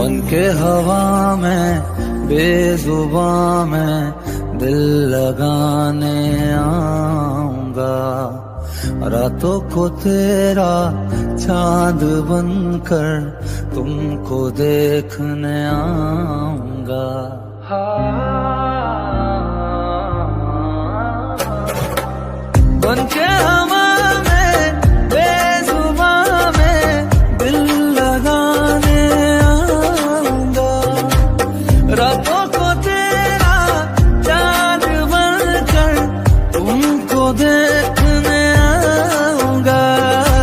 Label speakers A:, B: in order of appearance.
A: बन के हवा में बेजुबां में दिल लगाने आऊंगा। रातों को तेरा चांद बनकर तुमको देखने आऊंगा।